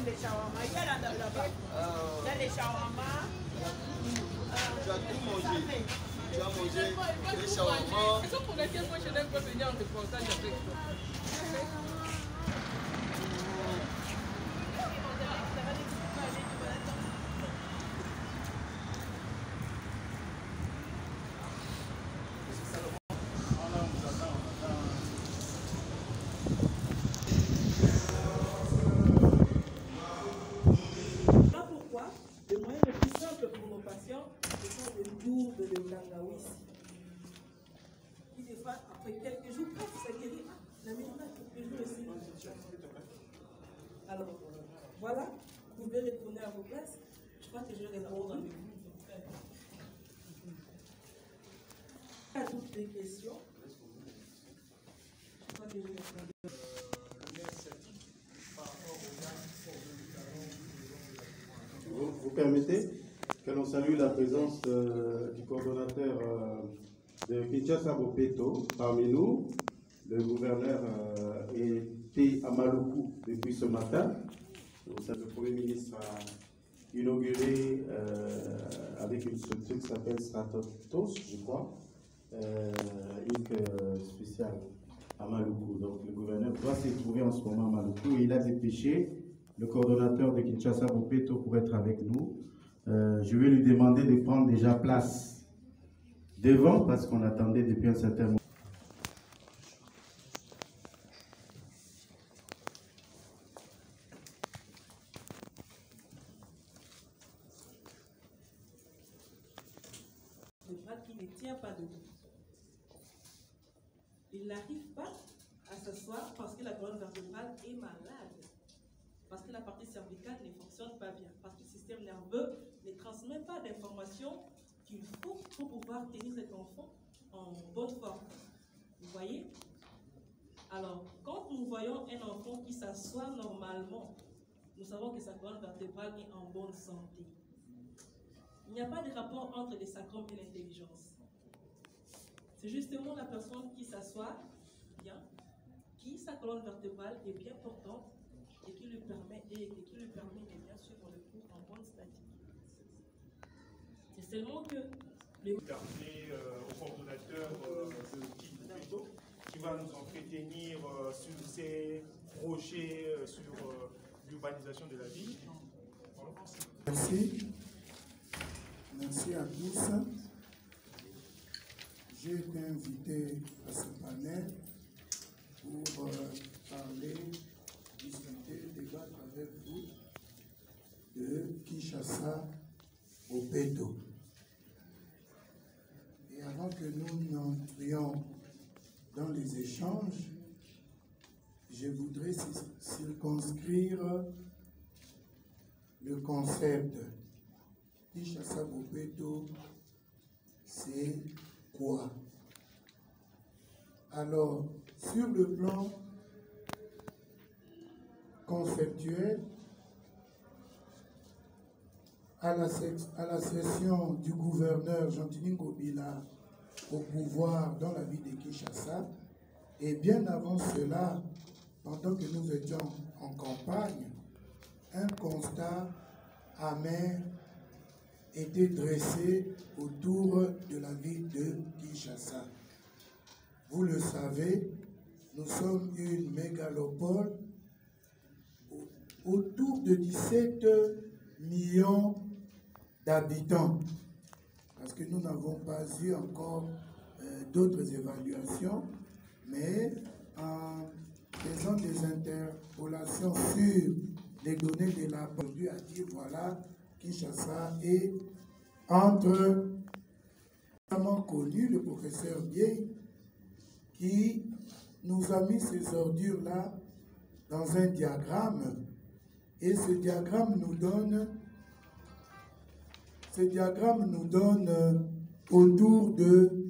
les shawarma. Il y a là-bas. Il y a les shawarma. Tu as tout mangé. Tu as mangé les shawarma. Est-ce que pour laquelle moi je n'aime pas venir en reportage avec toi? Le moyen le plus simple pour nos patients, ce sont les lourdes de Tangawisi. Qui des fois, après quelques jours, ça guérit. La maison a quelques jours aussi. Alors, voilà, vous pouvez retourner à vos places. Je crois que je vais répondre avec vous. À toutes les questions. Je crois que je vais répondre. Vous permettez que l'on salue la présence du coordonnateur de Kinshasa Bopeto parmi nous. Le gouverneur était à Maluku depuis ce matin. Le Premier ministre a inauguré avec une structure qui s'appelle Stratos, je crois, une spéciale à Maluku. Donc le gouverneur doit se trouver en ce moment à Maluku et il a dépêché le coordonnateur de Kinshasa Bopeto pour être avec nous. Je vais lui demander de prendre déjà place devant parce qu'on attendait depuis un certain moment. Le bras qui ne tient pas debout. Il n'arrive pas à s'asseoir parce que la colonne vertébrale est malade. Parce que la partie cervicale ne fonctionne pas bien, parce que le système nerveux ne transmet pas d'informations qu'il faut pour pouvoir tenir cet enfant en bonne forme. Vous voyez? Alors, quand nous voyons un enfant qui s'assoit normalement, nous savons que sa colonne vertébrale est en bonne santé. Il n'y a pas de rapport entre les sacrum et l'intelligence. C'est justement la personne qui s'assoit bien, qui sa colonne vertébrale est bien portante, et qui lui permet de bien suivre le cours en bonne statique. C'est seulement que les... au coordonnateur qui va nous entretenir sur ces projets, sur l'urbanisation de la ville. Merci. Merci à tous. J'ai été invité à ce panel pour parler, discuter, débattre avec vous de Kinshasa Bopeto. Et avant que nous n'entrions dans les échanges, je voudrais circonscrire le concept. Kinshasa Bopeto, c'est quoi? Alors, sur le plan conceptuel, à la session du gouverneur Jean-Denis Ngobila au pouvoir dans la ville de Kinshasa, et bien avant cela, pendant que nous étions en campagne, un constat amer était dressé autour de la ville de Kinshasa. Vous le savez, nous sommes une mégalopole autour de 17 millions d'habitants, parce que nous n'avons pas eu encore d'autres évaluations, mais en faisant des interpolations sur les données de la aujourd'hui à dire voilà, Kinshasa est entre connu le professeur Biey qui nous a mis ces ordures-là dans un diagramme, et ce diagramme nous donne autour de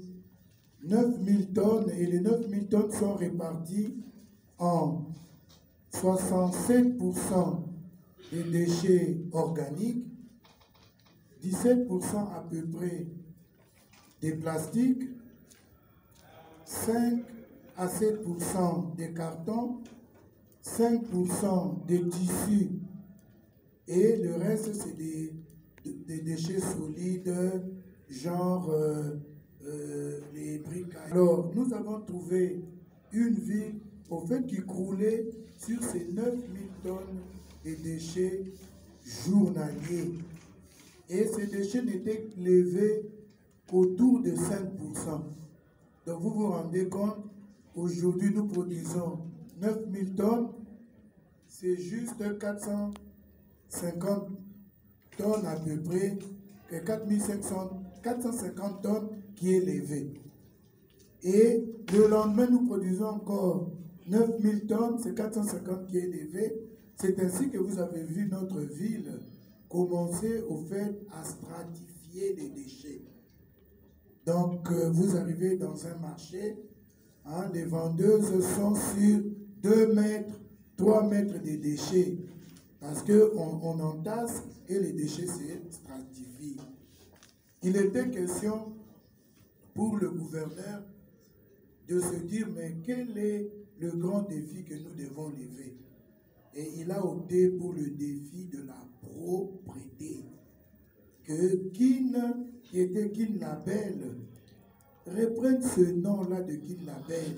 9000 tonnes, et les 9000 tonnes sont réparties en 67% des déchets organiques, 17% à peu près des plastiques, 5 à 7% des cartons, 5% des tissus et le reste, c'est des déchets solides, genre les briques. Alors, nous avons trouvé une ville, au fait, qui croulait sur ces 9000 tonnes de déchets journaliers. Et ces déchets n'étaient levés qu'autour de 5%. Donc, vous vous rendez compte, aujourd'hui, nous produisons 9000 tonnes, c'est juste 450 tonnes à peu près, que 450 tonnes qui est levée. Et le lendemain, nous produisons encore 9000 tonnes, c'est 450 qui est levé. C'est ainsi que vous avez vu notre ville commencer au fait à stratifier les déchets. Donc, vous arrivez dans un marché, hein, les vendeuses sont sur 2 mètres, 3 mètres de déchets, parce qu'on entasse et les déchets se stratifient. Il était question pour le gouverneur de se dire, mais quel est le grand défi que nous devons lever? Et il a opté pour le défi de la propreté. Que Kin, qui était Kin Label, reprenne ce nom-là de Kin Label,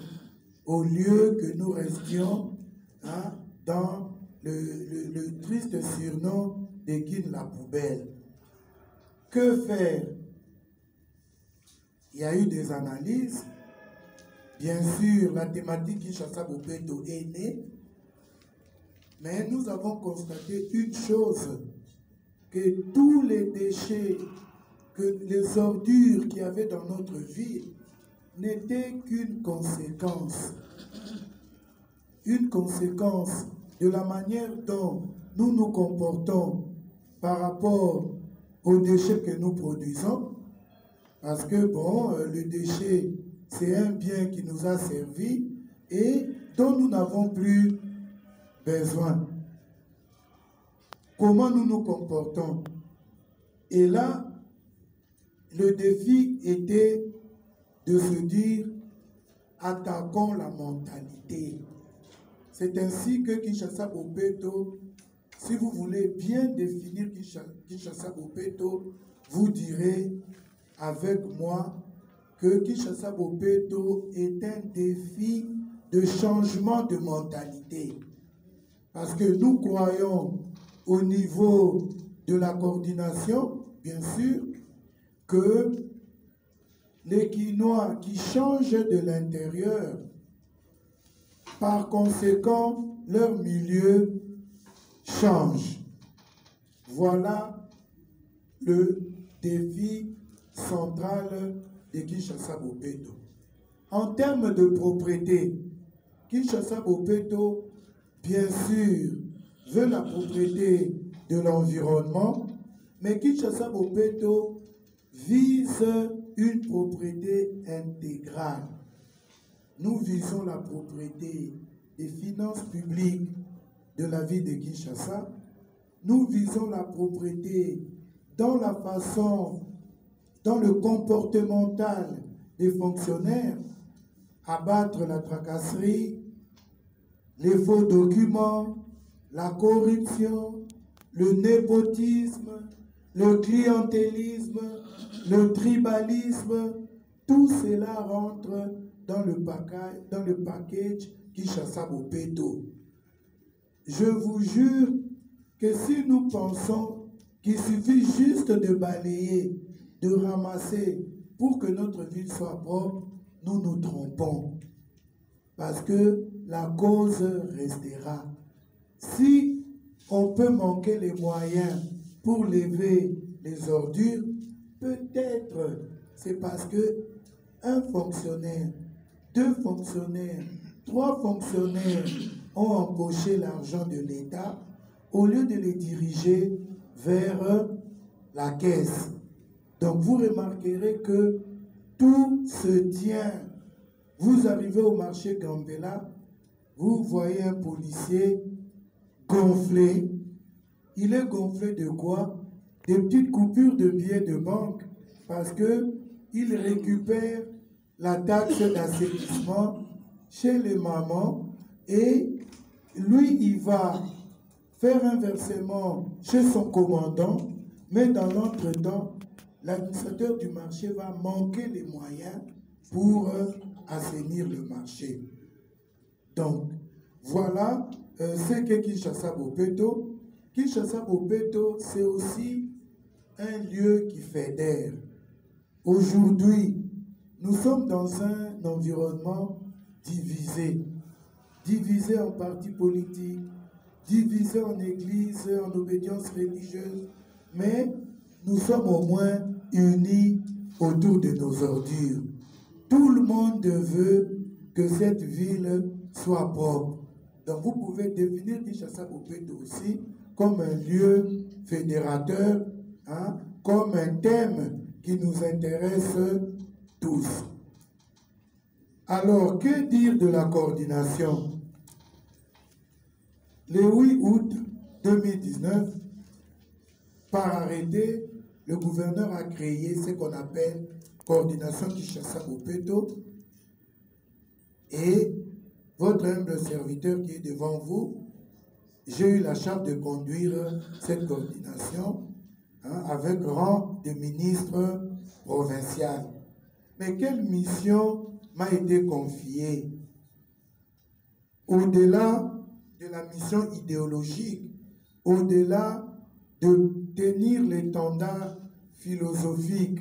au lieu que nous restions, hein, dans le triste surnom de Kin la poubelle. Que faire? Il y a eu des analyses. Bien sûr, la thématique Kinshasa Bopeto est née, mais nous avons constaté une chose, que tous les déchets, que les ordures qu'il y avait dans notre ville n'étaient qu'une conséquence. Une conséquence de la manière dont nous nous comportons par rapport aux déchets que nous produisons, parce que, bon, le déchet, c'est un bien qui nous a servi et dont nous n'avons plus besoin. Comment nous nous comportons? Et là, le défi était de se dire, attaquons la mentalité. C'est ainsi que Kinshasa Bopeto, si vous voulez bien définir Kinshasa Bopeto, vous direz avec moi que Kinshasa Bopeto est un défi de changement de mentalité. Parce que nous croyons au niveau de la coordination, bien sûr, que les Quinois qui changent de l'intérieur, par conséquent, leur milieu change. Voilà le défi central de Kinshasa Bopeto. En termes de propriété, Kinshasa Bopeto, bien sûr, veut la propriété de l'environnement, mais Kinshasa Bopeto vise une propriété intégrale. Nous visons la propriété des finances publiques de la ville de Kinshasa. Nous visons la propriété dans la façon, dans le comportemental des fonctionnaires, abattre la tracasserie, les faux documents, la corruption, le népotisme, le clientélisme, le tribalisme, tout cela rentre dans le package Kinshasa Bopeto. Je vous jure que si nous pensons qu'il suffit juste de balayer, de ramasser pour que notre ville soit propre, nous nous trompons. Parce que la cause restera. Si on peut manquer les moyens pour lever les ordures, peut-être c'est parce que un fonctionnaire, 2 fonctionnaires, 3 fonctionnaires ont empoché l'argent de l'État au lieu de les diriger vers la caisse. Donc vous remarquerez que tout se tient. Vous arrivez au marché Gambela, vous voyez un policier gonflé. Il est gonflé de quoi? Des petites coupures de billets de banque, parce qu'il récupère la taxe d'assainissement chez les mamans et lui, il va faire un versement chez son commandant, mais dans l'entretemps, l'administrateur du marché va manquer les moyens pour assainir le marché. Donc, voilà ce qu'est Kinshasa Bopeto. Kinshasa Bopeto, c'est aussi un lieu qui fédère. Aujourd'hui, nous sommes dans un environnement divisé. Divisé en partis politiques, divisé en églises, en obédience religieuse, mais nous sommes au moins unis autour de nos ordures. Tout le monde veut que cette ville soit propre. Donc vous pouvez définir Kinshasa Bopeto aussi comme un lieu fédérateur, hein, comme un thème qui nous intéresse tous. Alors, que dire de la coordination? Le 8 août 2019, par arrêté, le gouverneur a créé ce qu'on appelle coordination Kinshasa Bopeto, et votre humble serviteur qui est devant vous, j'ai eu la charge de conduire cette coordination avec rang de ministre provincial. Mais quelle mission m'a été confiée? Au-delà de la mission idéologique, au-delà de tenir l'étendard philosophique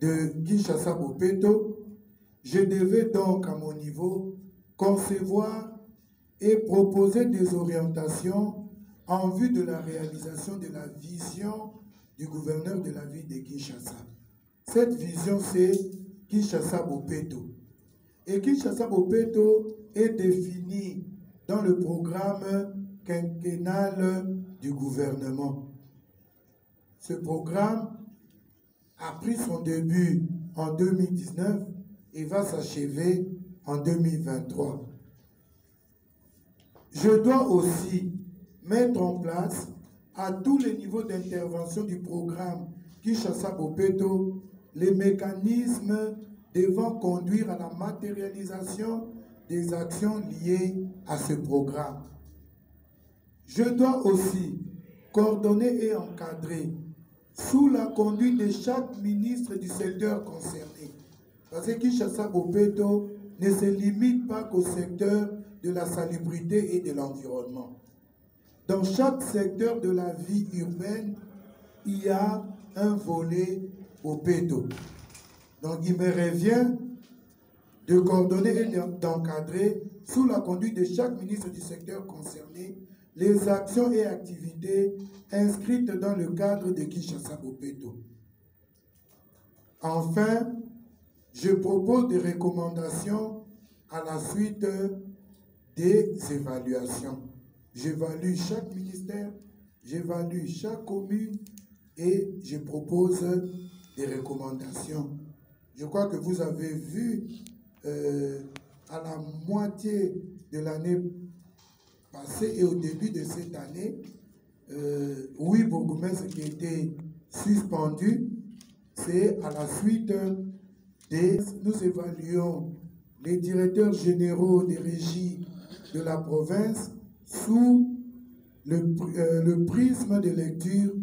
de Kinshasa Bopeto, je devais donc à mon niveau concevoir et proposer des orientations en vue de la réalisation de la vision du gouverneur de la ville de Kinshasa. Cette vision, c'est Kinshasa Bopeto. Et Kinshasa Bopeto est définie dans le programme quinquennal du gouvernement. Ce programme a pris son début en 2019 et va s'achever en 2023. Je dois aussi mettre en place à tous les niveaux d'intervention du programme Kinshasa Bopeto les mécanismes devant conduire à la matérialisation des actions liées à ce programme. Je dois aussi coordonner et encadrer sous la conduite de chaque ministre du secteur concerné. Parce que Kinshasa Bopeto ne se limite pas qu'au secteur de la salubrité et de l'environnement. Dans chaque secteur de la vie urbaine, il y a un volet Bopeto. Donc il me revient de coordonner et d'encadrer sous la conduite de chaque ministre du secteur concerné les actions et activités inscrites dans le cadre de Kinshasa Bopeto. Enfin, je propose des recommandations à la suite des évaluations. J'évalue chaque ministère, j'évalue chaque commune et je propose des recommandations. Je crois que vous avez vu à la moitié de l'année passée et au début de cette année, 8 bourgmestres qui étaient suspendus. C'est à la suite des... Nous évaluons les directeurs généraux des régies de la province sous le prisme de lecture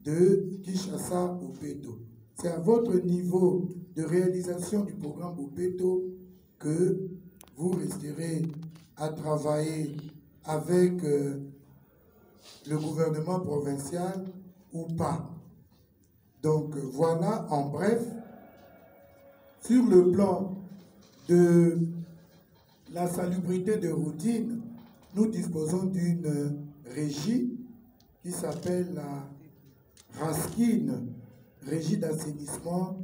de Kinshasa Bopeto. C'est à votre niveau de réalisation du programme Bopeto que vous resterez à travailler avec le gouvernement provincial ou pas. Donc voilà en bref, sur le plan de la salubrité de routine, nous disposons d'une régie qui s'appelle la RASKIN, Régie d'assainissement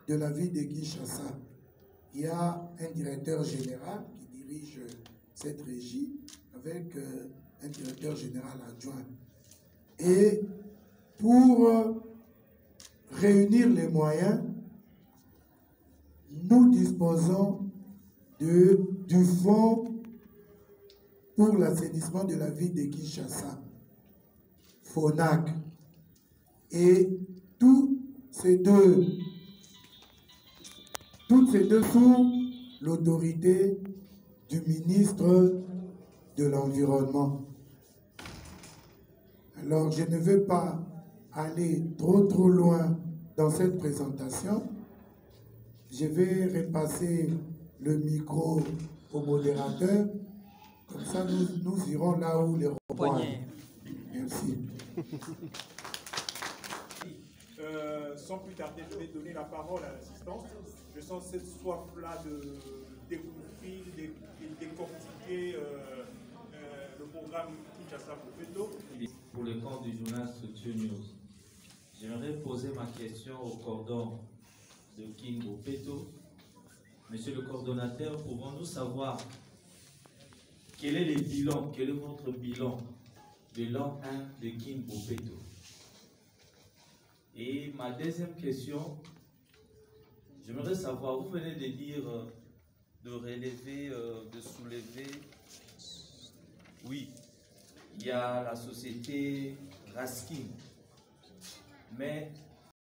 de la ville de Kinshasa. Il y a un directeur général qui dirige cette régie avec un directeur général adjoint. Et pour réunir les moyens, nous disposons du fonds pour l'assainissement de la ville de Kinshasa, FONAC. Et toutes ces deux sous l'autorité du ministre de l'Environnement. Alors, je ne veux pas aller trop loin dans cette présentation. Je vais repasser le micro au modérateur. Comme ça, nous irons là où les ronds-points. Merci. Sans plus tarder, je vais donner la parole à l'assistance. Je sens cette soif-là de découvrir, de décortiquer le programme Kinshasa Bopeto. Pour le compte du journal Structure News, j'aimerais poser ma question au cordon de King Bopeto. Monsieur le coordonnateur, pouvons-nous savoir quel est le bilan, quel est votre bilan de l'an 1 de King Bopeto? Et ma deuxième question, j'aimerais savoir, vous venez de dire de relever, de soulever, oui, il y a la société Raskin, mais